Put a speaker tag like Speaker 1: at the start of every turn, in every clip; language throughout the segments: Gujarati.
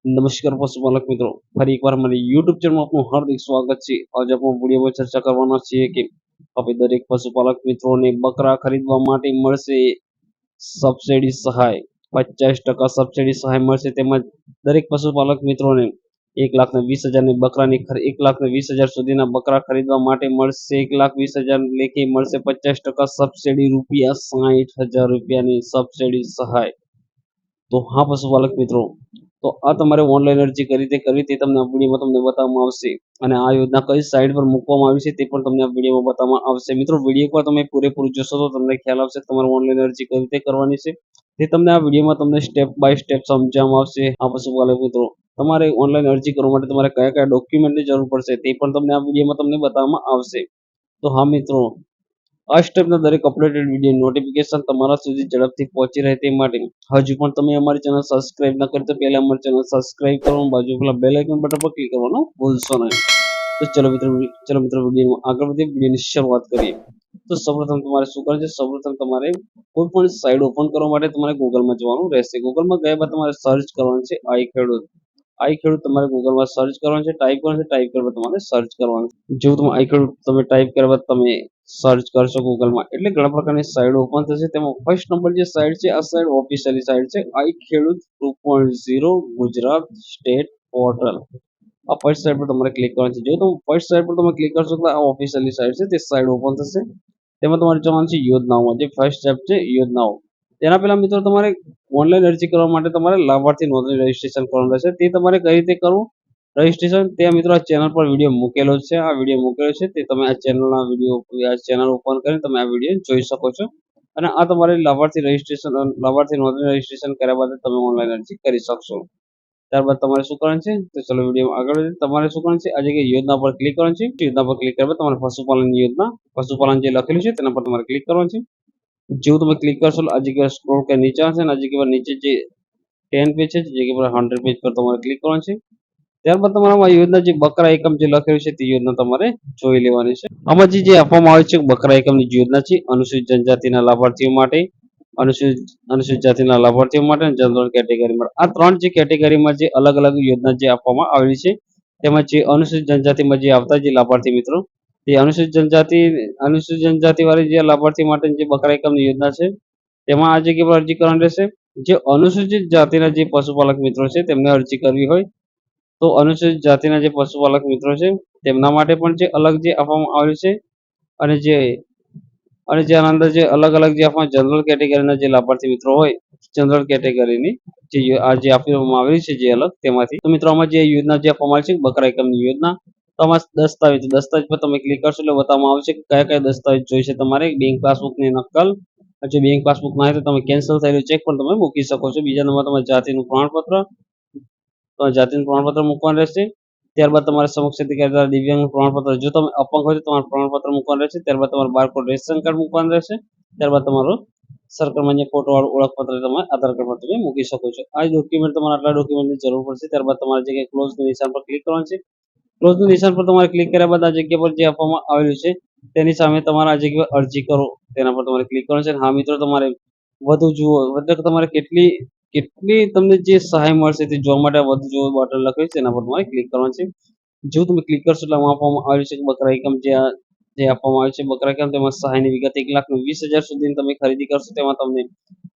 Speaker 1: નમસ્કાર પશુપાલક મિત્રો, ફરી એકવાર મારી યુટ્યુબ ચેનલમાં આપનું હાર્દિક સ્વાગત છે। આજે આપણે વિડીયોમાં ચર્ચા કરવાના છીએ કે હવે દરેક પશુપાલક મિત્રોને બકરા ખરીદવા માટે મળશે સબસિડી સહાય। 50% સબસિડી સહાય મળશે। તેમજ દરેક પશુપાલક મિત્રોને 1,20,000 ની બકરાની 1,20,000 સુધીના બકરા ખરીદવા માટે મળશે 1,20,000 લેખે મળશે 50% સબસિડી રૂપિયા 60,000 રૂપિયાની સબસિડી સહાય। તો હા પશુપાલક મિત્રો, તો આ તમારે ઓનલાઈન અરજી કરી તે કરવી તે તમને આ વિડીયોમાં તમને બતાવવામાં આવશે। અને આ યોજના કઈ સાઇટ પર મૂકવામાં આવી છે તે પણ તમને આ વિડીયોમાં બતાવવામાં આવશે। મિત્રો વિડીયો પર તમે પૂરેપૂરું જોશો તો તમને ખ્યાલ આવશે કે તમારે ઓનલાઈન અરજી કઈ રીતે કરવાની છે તે તમને આ વિડીયોમાં તમને સ્ટેપ બાય સ્ટેપ સમજાવવામાં આવશે। આ પશુપાલક મિત્રો, તમારે ઓનલાઈન અરજી કરવા માટે તમારે કયા કયા ડોક્યુમેન્ટની જરૂર પડશે તે પણ તમને આ વિડીયોમાં તમને બતાવવામાં આવશે। તો હા મિત્રો, આ સ્ટેપના દરેક અપડેટેડ વિડીયો નોટિફિકેશન તમારા સુધી ઝડપથી પહોંચી રહે તે માટે હજુ પણ તમે અમારી ચેનલ સબસ્ક્રાઇબ ન કરી તો પહેલા અમારી ચેનલ સબસ્ક્રાઇબ કરો, બાજુ પેલા બેલ આઇકન બટન પર ક્લિક કરવાનું ભૂલશો નહીં। તો ચલો મિત્રો વિડીયોમાં આગળ વધીએ, વિડીયોની શરૂઆત કરીએ। તો સૌપ્રથમ તમારે શું કરવાનું છે, સૌપ્રથમ તમારે કોઈ પણ સાઇટ ઓપન કરવા માટે તમારે ગૂગલમાં જવાનું રહેશે। ગૂગલમાં ગયા બાદ તમારે સર્ચ કરવાનું છે આઈ ખેડૂત તમારે ગૂગલમાં સર્ચ કરવાનું છે, ટાઈપ કરવાનું છે, ટાઈપ કરવા તમારે સર્ચ કરવાનું છે। જો તમે આઈ ખેડૂત તમે ટાઈપ કર્યા બાદ તમે સર્ચ કરશો ગૂગલમાં એટલે ઘણા પ્રકારની સાઇટ ઓપન થશે। તેમાં ફર્સ્ટ નંબર જે સાઇટ છે આ સાઇટ ઓફિશિયલી સાઇટ છે, આઈ ખેડૂત 2.0 ગુજરાત સ્ટેટ પોર્ટલ। આ ફર્સ્ટ સાઇટ પર તમારે ક્લિક કરવાનું છે। જો તમે ફર્સ્ટ સાઇટ પર તમે ક્લિક કરશો તો આ ઓફિશિયલી સાઇટ છે તે સાઇટ ઓપન થશે। તેમાં તમારે જવાનું છે યોજનાઓમાં, જે ફર્સ્ટ સ્ટેપ છે યોજનાઓ। તેના પહેલા મિત્રો તમારે ઓનલાઈન અરજી કરવા માટે તમારે લાભાર્થી નોંધણી રજીસ્ટ્રેશન કરવાનું રહેશે। તે તમારે કઈ રીતે કરવું રજીસ્ટ્રેશન ત્યાં મિત્રો આ ચેનલ પર વિડીયો મૂકેલો છે, આ વિડીયો મૂકેલો છે તે તમે આ ચેનલના વિડીયો આ ચેનલ ઓપન કરીને તમે આ વિડીયો જોઈ શકો છો। અને આ તમારે લાભાર્થી નોંધણી રજીસ્ટ્રેશન કર્યા બાદ તમે ઓનલાઈન અરજી કરી શકશો। ત્યારબાદ તમારે શું કરવાનું છે, તો ચલો વિડીયો આગળ વધીએ। તમારે શું કરવાનું છે, આ જગ્યાએ યોજના પર ક્લિક કરવાનું છે। યોજના પર ક્લિક કર્યા બાદ તમારે પશુપાલન યોજના પશુપાલન જે લખેલું છે તેના પર તમારે ક્લિક કરવાનું છે। જેવું તમે ક્લિક કરશો આ જગ્યાએ સ્ક્રોલ કરી નીચે આવશે અને આ જગ્યા પર નીચે જે 10 પેજ છે જે જગ્યા પર 100 પેજ પર તમારે ક્લિક કરવાનું છે। ત્યારબાદ તમારા યોજના જે બકરા એકમ જે લખેલું છે તે યોજના તમારે જોઈ લેવાની છે। આમાં જે આપવામાં આવે છે બકરા એકમની યોજના છે અનુસૂચિત જનજાતિના લાભાર્થીઓ માટે, અનુસૂચિત જાતિના લાભાર્થીઓ માટે અને જનરલ કેટેગરી માટે, આ ત્રણ જે કેટેગરીમાં જે અલગ અલગ યોજના જે આપવામાં આવેલી છે તેમાં જે અનુસૂચિત જનજાતિમાં જે આવતા જે લાભાર્થી મિત્રો તે અનુસૂચિત જનજાતિ વાળી જે લાભાર્થી માટે જે બકરા એકમની યોજના છે તેમાં આ જગ્યા પર અરજી કરવાની રહેશે। જે અનુસૂચિત જાતિના જે પશુપાલક મિત્રો છે તેમને અરજી કરવી હોય તો અનુસૂચિત જાતિના જે પશુપાલક મિત્રો છે તેમના માટે પણ જે અલગ જે આપવામાં આવેલું છે અને જે આના અંદર જે અલગ અલગ જે આપણા જનરલ કેટેગરીના જે લાભાર્થી મિત્રો હોય જનરલ કેટેગરીની જે આ જે આપવામાં આવેલી છે જે અલગ તેમાંથી તો મિત્રો આમાં જે યોજના જે આપવામાં આવી છે બકરા એકમની યોજના, તો આમાં દસ્તાવેજ પર તમે ક્લિક કરશો એટલે બતાવવામાં આવશે કે કયા કયા દસ્તાવેજ જોઈશે તમારે। બેંક પાસબુકની નકલ, જો બેંક પાસબુક ના હોય તો તમે કેન્સલ થયેલું ચેક પણ તમે મૂકી શકો છો। બીજા નંબર તમારે જાતિનું પ્રમાણપત્ર મૂકવાનું રહેશે। ત્યારબાદ તમારે સમક્ષ કરતા દિવ્યાંગ પ્રમાણપત્ર, જો તમે અપંગ હોય તો તમારું પ્રમાણપત્ર મૂકવાનું રહેશે। ત્યારબાદ તમારું બારકોડ રેશન કાર્ડ મૂકવાનું રહેશે। ત્યારબાદ તમારો સરકાર માન્ય ફોટો વાળું ઓળખપત્ર તમે આધાર કાર્ડ પર તમે મૂકી શકો છો। આ ડોક્યુમેન્ટ તમારે આટલા ડોક્યુમેન્ટની જરૂર પડશે। ત્યારબાદ તમારે જગ્યાએ ક્લોઝનું નિશાન પર ક્લિક કરવાનું છે। ક્લોઝનું નિશાન પર તમારે ક્લિક કર્યા બાદ આ જગ્યા પર જે આપવામાં આવેલું છે તેની સામે તમારે આ જગ્યા પર અરજી કરો તેના પર તમારે ક્લિક કરવાનું છે। હા મિત્રો, તમારે વધુ જુઓ એટલે તમારે કેટલી તમને જે સહાય મળશે તે જોવા માટે વધુ જુઓ બટન લખેલું છે એના પર તમારે ક્લિક કરવાનું છે। જો તમે ક્લિક કરશો એટલે આપવામાં આવ્યું છે કે બકરા એકમ જે આપવામાં આવ્યું છે બકરા એકમ તેમાં સહાયની વિગત 1,20,000 સુધી તમે ખરીદી કરશો તેમાં તમને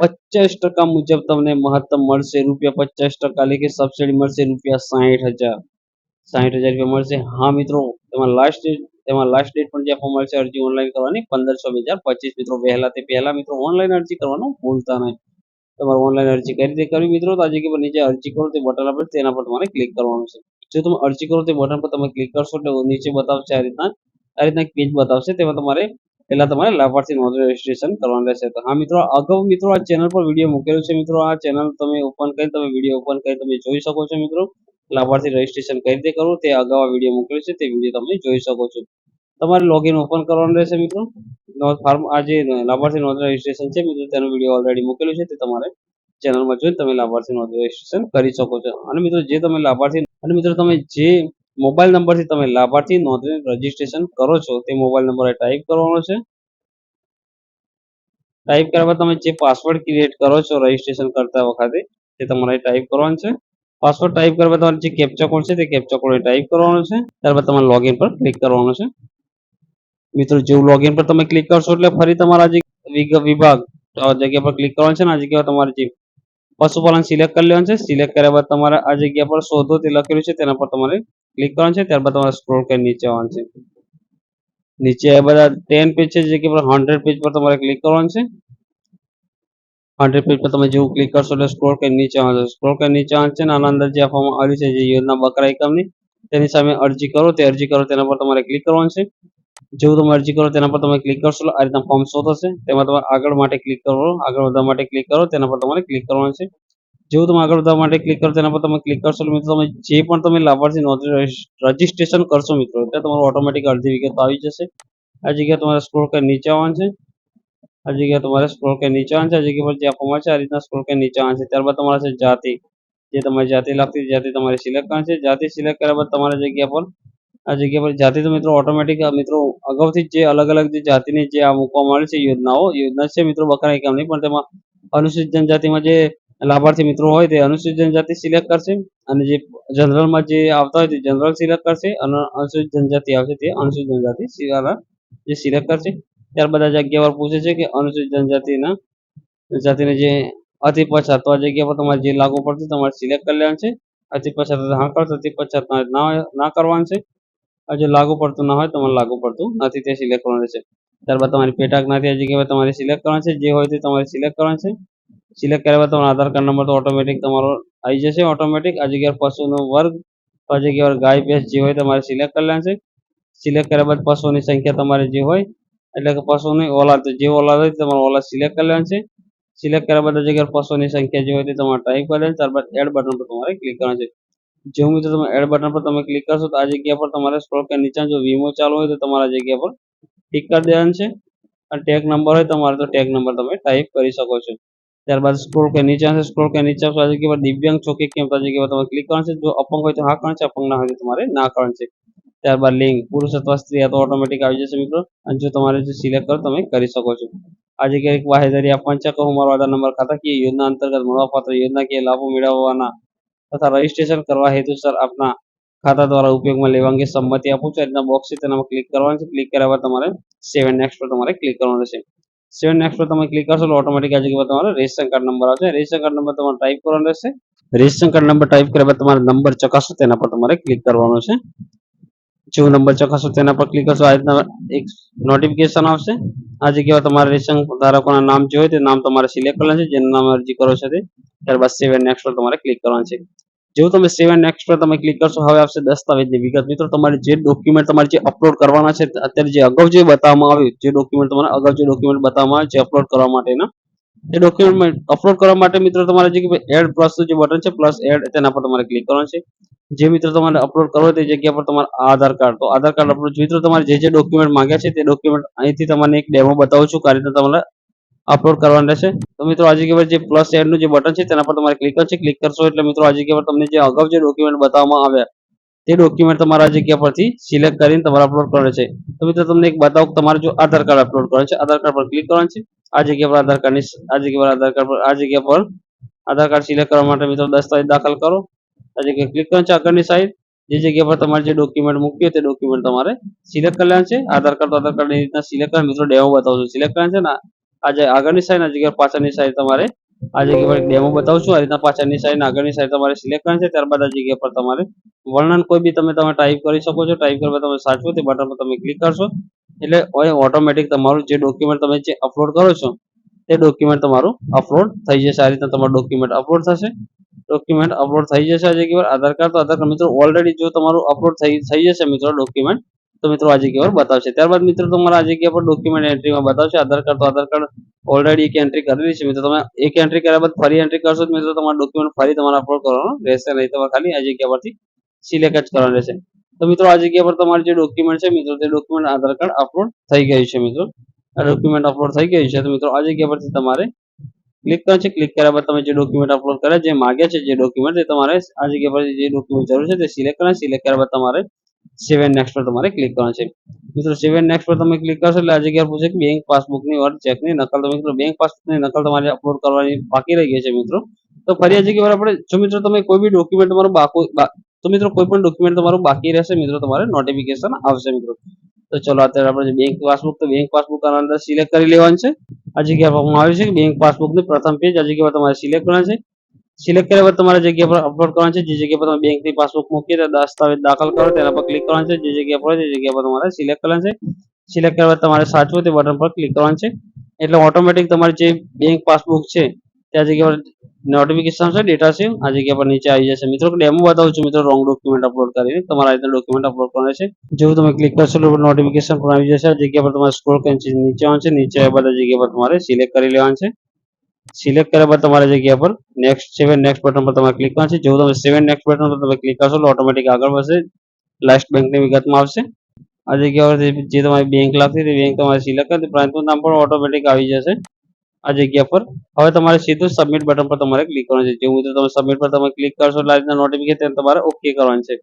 Speaker 1: 50% મુજબ તમને મહત્તમ મળશે ₹50 એટલે કે સબસિડી મળશે ₹60,000 રૂપિયા મળશે। હા મિત્રો, તેમાં લાસ્ટ ડેટ પણ જે આપવામાં આવે છે અરજી ઓનલાઈન કરવાની 15/6/2025 મિત્રો પહેલા મિત્રો ઓનલાઈન અરજી કરવાનું ભૂલતા નહીં। તમારે ઓનલાઈન અરજી કઈ રીતે કરવી મિત્રો, તો આ જગ્યા પર નીચે અરજી કરો તે બટન આપે તેના પર તમારે ક્લિક કરવાનું છે। જો તમે અરજી કરો તે બટન પર તમે ક્લિક કરશો એટલે નીચે બતાવશે આ રીતના એક પેજ બતાવશે। તેમાં તમારે તમારે લાભાર્થી નોંધણી રજીસ્ટ્રેશન કરવાનું રહેશે। તો હા મિત્રો, અગાઉ મિત્રો આ ચેનલ પર વિડીયો મૂકેલો છે મિત્રો, આ ચેનલ તમે ઓપન કરી તમે વિડીયો ઓપન કરી તમે જોઈ શકો છો મિત્રો। લાભાર્થી રજીસ્ટ્રેશન કઈ રીતે કરવું તે અગાઉ આ વિડીયો મૂકેલો છે તે વિડીયો તમે જોઈ શકો છો। તમારે લોગિન ઓપન કરવાનું રહેશે મિત્રો। ફાર્મ આ જે લાભાર્થી નોંધણી રજીસ્ટ્રેશન છે મિત્રો તેનો વિડીયો ઓલરેડી મૂકેલો છે તે તમારે ચેનલમાં જોઈને તમે લાભાર્થી નોંધણી રજીસ્ટ્રેશન કરી શકો છો। અને મિત્રો તમે જે મોબાઈલ નંબરથી તમે લાભાર્થી નોંધણી રજીસ્ટ્રેશન કરો છો તે મોબાઈલ નંબર ટાઈપ કરવાનો છે। ટાઈપ કર્યા બાદ તમે જે પાસવર્ડ ક્રિએટ કરો છો રજીસ્ટ્રેશન કરતા વખતે તે તમારે ટાઈપ કરવાનું છે। પાસવર્ડ ટાઈપ કરવા તમારે જે કેપ્ચા કોડ છે તે કેપ્ચા કોડ ટાઈપ કરવાનો છે. ત્યારબાદ તમારે લોગિન પર ક્લિક કરવાનું છે. મિત્રો જેવું લોગિન પર તમે ક્લિક કરશો એટલે ફરી તમારા જે વિભાગ જગ્યા પર ક્લિક કરવાનું છે ને આ જગ્યા પર તમારે જે પશુપાલન સિલેક્ટ કરી લેવાનું છે. સિલેક્ટ કર્યા બાદ તમારે આ જગ્યા પર શોધો તે લખેલું છે તેના પર તમારે ક્લિક કરવાનું છે. ત્યારબાદ તમારે સ્ક્રોલ કરી નીચે આવવાનું છે. નીચે આ બધા 10 પેજ છે જગ્યા પર 100 પેજ પર તમારે ક્લિક કરવાનું છે. 100 પેજ પર તમે જેવું ક્લિક કરશો એટલે સ્ક્રોલ કરી નીચે આવશે. સ્ક્રોલ કરી નીચે આવશે ને આના અંદર જે આપવામાં આવ્યું છે જે યોજના બકરા એકમની તેની સામે અરજી કરો તેના પર તમારે ક્લિક કરવાનું છે. જેવું તમે અરજી કરો તેના પર તમે ક્લિક કરશો આ રીતના ફોર્મ શો થશે. તેમાં તમે આગળ માટે ક્લિક કરો, આગળ વધવા માટે ક્લિક કરો તેના પર તમારે ક્લિક કરવાનું છે. જેવું તમે આગળ વધવા માટે ક્લિક કરો તેના પર તમે ક્લિક કરશો એટલે મિત્રો તમે જે પણ તમે લાભાર્થી નોંધણી રજીસ્ટ્રેશન કરશો મિત્રો એટલે તમારું ઓટોમેટિક અડધી વિગત આવી જશે. આ જગ્યાએ તમારે સ્ક્રોલ કરી નીચે આવવાનું છે. આ જગ્યાએ તમારે સ્ક્રોલ કરી નીચે આવવાનું છે. આ જગ્યા પર જે આપવામાં છે આ રીતના સ્ક્રોલ કરી નીચે આવવાનું છે. ત્યારબાદ તમારે છે જાતિ, જે તમારી જાતિ લાગતી જાતિ તમારે સિલેક્ટ કરવાની છે. જાતિ સિલેક્ટ કર્યા બાદ તમારે જગ્યા પર આ જગ્યા પર જાતિ તો મિત્રો ઓટોમેટિક મિત્રો અગાઉથી જે અલગ અલગ જે જાતિની જે આ મૂકવામાં આવી છે યોજના છે મિત્રો બકરા એકમની, પણ તેમાં અનુસૂચિત જનજાતિમાં જે લાભાર્થી મિત્રો હોય તે અનુસૂચિત જનજાતિ સિલેક્ટ કરશે અને જે જનરલમાં જે આવતા હોય તે જનરલ સિલેક્ટ કરશે અને અનુસૂચિત જનજાતિ આવશે તે અનુસૂચિત જનજાતિ જે સિલેક્ટ કરશે. ત્યારબાદ આ જગ્યા પર પૂછે છે કે અનુસૂચિત જાતિને જે અતિ પછાત, તો આ જગ્યા પર તમારે જે લાગુ પડશે તમારે સિલેક્ટ કરી લેવાનું છે. અતિ પછાત હા કરશો, અતિ પછાત ના કરવાનું છે. જો લાગુ પડતું ના હોય તમારે લાગુ પડતું નથી તે સિલેક્ટ કરવાનું રહેશે. ત્યારબાદ તમારી પેટા જ્ઞાતિ આ જગ્યાએ તમારે સિલેક્ટ કરવાનું છે. જે હોય તે તમારે સિલેક્ટ કરવાનું છે. સિલેક્ટ કર્યા બાદ તમારો આધાર કાર્ડ નંબર તો ઓટોમેટિક તમારો આવી જશે. ઓટોમેટિક આ જગ્યાએ પશુનો વર્ગ, આ જગ્યાએ ગાય ભેંસ જે હોય તમારે સિલેક્ટ કરી લેવાનું છે. સિલેક્ટ કર્યા બાદ પશુઓની સંખ્યા તમારે જે હોય એટલે કે પશુની ઓલાદ, જે ઓલાદ હોય તમારે ઓલાદ સિલેક્ટ કરી લેવાનું છે. સિલેક્ટ કર્યા બાદ આ જગ્યાએ પશુઓની સંખ્યા જે હોય તે તમારે ટાઈપ કરી લેવાની. ત્યારબાદ એડ બટન પર તમારે ક્લિક કરવાનું છે. જેવું મિત્રો તમે એડ બટન પર તમે ક્લિક કરશો તો આ જગ્યા પર તમારે સ્ક્રોલ કરી નીચે જો વીમો ચાલુ હોય તો તમારા જગ્યા પર ટિક કરી દેવાનું છે. અને ટેગ નંબર હોય તમારે તો ટેગ નંબર તમે ટાઈપ કરી શકો છો. ત્યારબાદ સ્ક્રોલ કરી નીચે આવશે. સ્ક્રોલ કરી નીચે આવશે આ જગ્યા પર દિવ્યાંગ છો કે કેમ, આ જગ્યા પર તમારે ક્લિક કરવાનું છે. જો અપંગ હોય તો હા કરવાનું છે, અપંગ ના હોય તો તમારે ના કરવાનું છે. ત્યારબાદ લિંગ પુરુષ અથવા સ્ત્રી આ તો ઓટોમેટિક આવી જશે મિત્રો. અને જો તમારે જે સિલેક્ટ કરો તમે કરી શકો છો. આ જગ્યાએ એક બાહેધરી આપવાની છે કે હું મારો આધાર નંબર ખાતાકીય યોજના અંતર્ગત મળવાપાત્ર યોજનાકીય લાભો મેળવવાના તથા રજીસ્ટ્રેશન કરવા હેતુસર આપના ખાતા દ્વારા ઉપયોગમાં લેવા અંગે સંમતિ આપું છું. આજના બોક્સ છે તેનામાં ક્લિક કરવાનું છે. ક્લિક કર્યા બાદ તમારે સેવ એન્ડ નેક્સ્ટ પર તમારે ક્લિક કરવાનું રહેશે. સેવ એન્ડ નેક્સ્ટ પર તમે ક્લિક કરશો એટલે ઓટોમેટિક આ જગ્યા પર તમારો રેશન કાર્ડ નંબર આવશે. રેશન કાર્ડ નંબર તમારે ટાઈપ કરવાનો રહેશે. રેશન કાર્ડ નંબર ટાઈપ કર્યા બાદ તમારે નંબર ચકાસો તેના પર તમારે ક્લિક કરવાનો છે. જેવો નંબર ચકાસો તેના પર ક્લિક કરશો આ રીતના એક નોટિફિકેશન આવશે. આ જગ્યાએ તમારે રેશન ધારકોના નામ જે હોય તે નામ તમારે સિલેક્ટ કરવાનું છે, જેનું નામ અરજી કરો છો તે. ત્યારબાદ સેવ એન્ડ નેક્સ્ટ પર તમારે ક્લિક કરવાનું છે. જેવું તમે સેવ એન્ડ નેક્સ્ટ પર તમે ક્લિક કરશો હવે આવશે દસ્તાવેજની વિગત. મિત્રો તમારે જે ડોક્યુમેન્ટ તમારે જે અપલોડ કરવાના છે અત્યારે જે અગાઉ જે બતાવવામાં આવ્યું જે ડોક્યુમેન્ટ તમારે અગાઉ જે ડોક્યુમેન્ટ બતાવવામાં આવે છે અપલોડ કરવા માટેના એ ડોક્યુમેન્ટ અપલોડ કરવા માટે મિત્રો તમારે જે એડ પ્લસ જે બટન છે પ્લસ એડ તેના પર તમારે ક્લિક કરવાનું છે. જે મિત્રો તમારે અપલોડ કરવો તે જગ્યા પર તમારે આધાર કાર્ડ, તો આધાર કાર્ડ અપલોડ મિત્રો તમારે જે ડોક્યુમેન્ટ માંગ્યા છે તે ડોક્યુમેન્ટ અહીંથી તમને એક ડેમો બતાવું છું આ રીતે તમારે અપલોડ કરવાનું રહેશે. તો મિત્રો આ જગ્યા પર જે પ્લસ એડ નું જે બટન છે તેના પર તમારે ક્લિક કરશે. ક્લિક કરશો એટલે મિત્રો આ જગ્યા પર તમને જે અગાઉ જે ડોક્યુમેન્ટ બતાવવામાં આવ્યા તે ડોક્યુમેન્ટ તમારા જગ્યા પરથી સિલેક્ટ કરીને તમારે અપલોડ કરવાનું છે. તો મિત્રો તમને એક બતાવું તમારે જો આધાર કાર્ડ અપલોડ કરવાનું છે, આધાર કાર્ડ પર ક્લિક કરવાનું છે. આ જગ્યા પર આધાર કાર્ડની આ જગ્યા પર આધાર કાર્ડ પર આ જગ્યા પર આધાર કાર્ડ સિલેક્ટ કરવા માટે મિત્રો દસ્તાવેજ દાખલ કરો. આ જગ્યાએ ક્લિક કરવાનું છે. આગળની સાઈડ જે જગ્યા પર તમારે જે ડોક્યુમેન્ટ મૂક્યું તે ડોક્યુમેન્ટ તમારે સિલેક્ટ કરી લેવાનું છે. આધાર કાર્ડ તો આધાર કાર્ડ ની રીતના સિલેક્ટ કરી મિત્રો ડેમો બતાવું છું. સિલેક્ટ કરવાનું છે ને આજે આગળની સાઈડ આ જગ્યા પાછળની સાઈડ તમારે આ જગ્યા પર ડેમો બતાવું છું. આ રીતના પાછળની સાઈડ આગળની સાઈડ તમારે સિલેક્ટ કરવાનું છે. ત્યારબાદ આ જગ્યા પર તમારે વર્ણન કોઈ બી તમે ટાઈપ કરી શકો છો. ટાઈપ કરવા તમે સાચવો તે બટન પર તમે ક્લિક કરશો એટલે ઓટોમેટિક તમારું જે ડોક્યુમેન્ટ તમે જે અપલોડ કરો છો તે ડોક્યુમેન્ટ તમારું અપલોડ થઈ જશે. આ રીતના તમારું ડોક્યુમેન્ટ અપલોડ થશે. ડોક્યુમેન્ટ અપલોડ થઈ જશે. આ જગ્યા પર આધાર કાર્ડ તો આધાર કાર્ડ મિત્રો ઓલરેડી જો તમારું અપલોડ થઈ જશે મિત્રો ડોક્યુમેન્ટ તો મિત્રો આ જગ્યા પર બતાવશે. ત્યારબાદ મિત્રો તમારે આ જગ્યા પર ડોક્યુમેન્ટ એન્ટ્રીમાં બતાવશે. આધાર કાર્ડ તો આધાર કાર્ડ ઓલરેડી એક એન્ટ્રી કરેલી છે મિત્રો. તમે એક એન્ટ્રી કર્યા બાદ ફરી એન્ટ્રી કરશો તો મિત્રો તમારા ડોક્યુમેન્ટ ફરી તમારે અપલોડ કરવાનો રહેશે નહીં. તમારે ખાલી આ જગ્યા પરથી સિલેક્ટ જ કરવાનું રહેશે. તો મિત્રો આ જગ્યા પર તમારું જે ડોક્યુમેન્ટ છે મિત્રો તે ડોક્યુમેન્ટ આધાર કાર્ડ અપલોડ થઈ ગયું છે મિત્રો. આ ડોક્યુમેન્ટ અપલોડ થઈ ગયું છે તો મિત્રો આ જગ્યા પરથી તમારે ક્લિક કરવાનું છે. ક્લિક કર્યા બાદ તમે જે ડોક્યુમેન્ટ અપલોડ કર્યા જે માંગ્યા છે જે ડોક્યુમેન્ટ તે તમારે આ જગ્યા પર જે ડોક્યુમેન્ટ જરૂર છે તે સિલેક્ટ કરવાનું. સિલેક્ટ કર્યા બાદ તમારે સેવ એન્ડ નેક્સ્ટ પર તમારે ક્લિક કરવાનું છે. મિત્રો સેવ એન્ડ નેક્સ્ટ પર તમે ક્લિક કરશો એટલે આ જગ્યા પર પૂછે કે બેંક પાસબુકની ઓર ચેકની નકલ. તો મિત્રો બેંક પાસબુકની નકલ તમારે અપલોડ કરવાની બાકી રહી ગઈ છે મિત્રો. તો તો ફરી આ જગ્યા પર આપણે જો મિત્રો તમે કોઈ બી ડોક્યુમેન્ટ તમારું તો મિત્રો કોઈ પણ ડોક્યુમેન્ટ તમારું બાકી રહેશે મિત્રો તમારે નોટિફિકેશન આવશે મિત્રો. તો ચલો અત્યારે આપણે બેંક પાસબુક તો બેંક પાસબુક આના અંદર સિલેક્ટ કરી લેવાનું છે. આ જગ્યા પર આપવામાં આવ્યું છે કે બેંક પાસબુકનું પ્રથમ પેજ આ જગ્યા પર તમારે સિલેક્ટ કરવાનું છે. સિલેક્ટ કર્યા બાદ તમારે જગ્યા પર અપલોડ કરવાનું છે. જે જગ્યા પર તમે બેંકની પાસબુક મૂકી દસ્તાવેજ દાખલ કરો તેના પર ક્લિક કરવાનું છે. જે જગ્યા પર તે જગ્યા પર તમારે સિલેક્ટ કરવાનું છે. સિલેક્ટ કર્યા બાદ તમારે સાચવો તે બટન પર ક્લિક કરવાનું છે. એટલે ઓટોમેટિક તમારી જે બેંક પાસબુક છે ત્યાં જગ્યા પર નોટિફિકેશન છે ડેટા છે આ જગ્યા પર નીચે આવી જશે. મિત્રો ડેમો બતાવું છું મિત્રો રોંગ ડોક્યુમેન્ટ અપલોડ કરીને તમારે આ રીતના ડોક્યુમેન્ટ અપલોડ કરવાનું છે. જેવું તમે ક્લિક કરશો એટલે નોટિફિકેશન પણ આવી જશે. આ જગ્યા પર તમારે સ્ક્રોલ કરીને નીચે આવવાનું છે. નીચે આવ્યા બાદ આ જગ્યા પર તમારે સિલેક્ટ કરી લેવાનું છે. સિલેક્ટ કર્યા બાદ તમારી જગ્યા પર next save and next button પર તમારે ક્લિક કરવાનું છે. જેવું તમે સેવ એન્ડ નેક્સ્ટ બટન પર તમે ક્લિક કરશો એટલે ઓટોમેટિક આગળ વધશે. લાસ્ટ બેંકની વિગતમાં આવશે. આ જગ્યા પર જે તમારી બેંક લાગતી તે બેંક તમારે સિલેક્ટ કરી બ્રાન્ચનું નામ પણ ઓટોમેટિક આવી જશે. આ જગ્યા પર હવે તમારે સીધું સબમિટ બટન પર તમારે ક્લિક કરવાનું છે. જેવું મિત્રો તમે સબમિટ પર તમે ક્લિક કરશો એટલે આ રીતના નોટિફિકેશન તમારે ઓકે કરવાનું છે.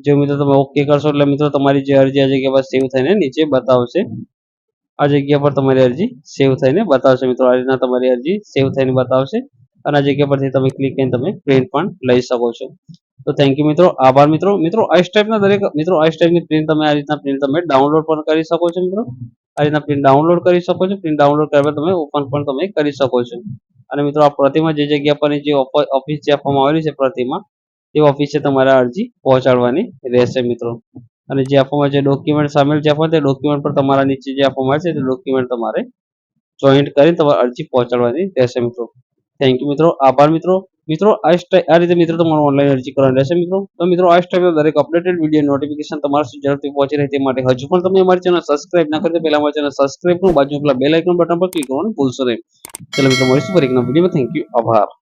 Speaker 1: જેવું મિત્રો તમે ઓકે કરશો એટલે મિત્રો તમારી જે અરજી આ જગ્યા પર સેવ થઈને નીચે બતાવશે. આ જગ્યા પર તમારી અરજી સેવ થઈને બતાવશે મિત્રો. આ રીતના તમારી અરજી સેવ થઈને બતાવશે અને આ જગ્યા પરથી તમે ક્લિક કરીને તમે પ્રિન્ટ પણ લઈ શકો છો. તો થેન્ક યુ મિત્રો, આભાર મિત્રો. મિત્રો આ ટાઈપના દરેક મિત્રો આ ટાઈપની પ્રિન્ટ તમે આ રીતના પ્રિન્ટ તમે ડાઉનલોડ પણ કરી શકો છો મિત્રો. આ રીતના પ્રિન્ટ ડાઉનલોડ કરી શકો છો. પ્રિન્ટ ડાઉનલોડ કર્યા તમે ઓપન પણ તમે કરી શકો છો. અને મિત્રો આ પ્રતિમા જે જગ્યા પર જે ઓફિસ જે આપવામાં આવેલી છે પ્રતિમા તે ઓફિસે તમારે અરજી પહોંચાડવાની રહેશે મિત્રો. અને જે આપવામાં જે ડોક્યુમેન્ટ સામેલ જે આપવા તે ડોક્યુમેન્ટ પર તમારા નીચે જે આપવામાં આવે છે તે ડોક્યુમેન્ટ તમારે જોઈન્ટ કરી તમારે અરજી પહોંચાડવાની રહેશે મિત્રો. થેન્ક યુ મિત્રો, આભાર મિત્રો. મિત્રો આ રીતે મિત્રો તમારે ઓનલાઈન અરજી કરવાની રહેશે મિત્રો. તો મિત્રો આ ટાઈપના દરેક અપડેટેડ વિડીયો નોટિફિકેશન તમારા સુધી ઝડપથી પહોંચી રહે તે માટે હજુ પણ તમે અમારી ચેનલ સબસ્ક્રાઇબ ના કરી તો પહેલા અમારી ચેનલ સબસ્ક્રાઇબ કરો, બાજુ પેલા બેલ આઇકન બટન પર ક્લિક કરવાનું ભૂલશો નહીં. ચલો મિત્રો મળીશું ફરી એક નવા વિડીયોમાં. થેન્ક યુ, આભાર.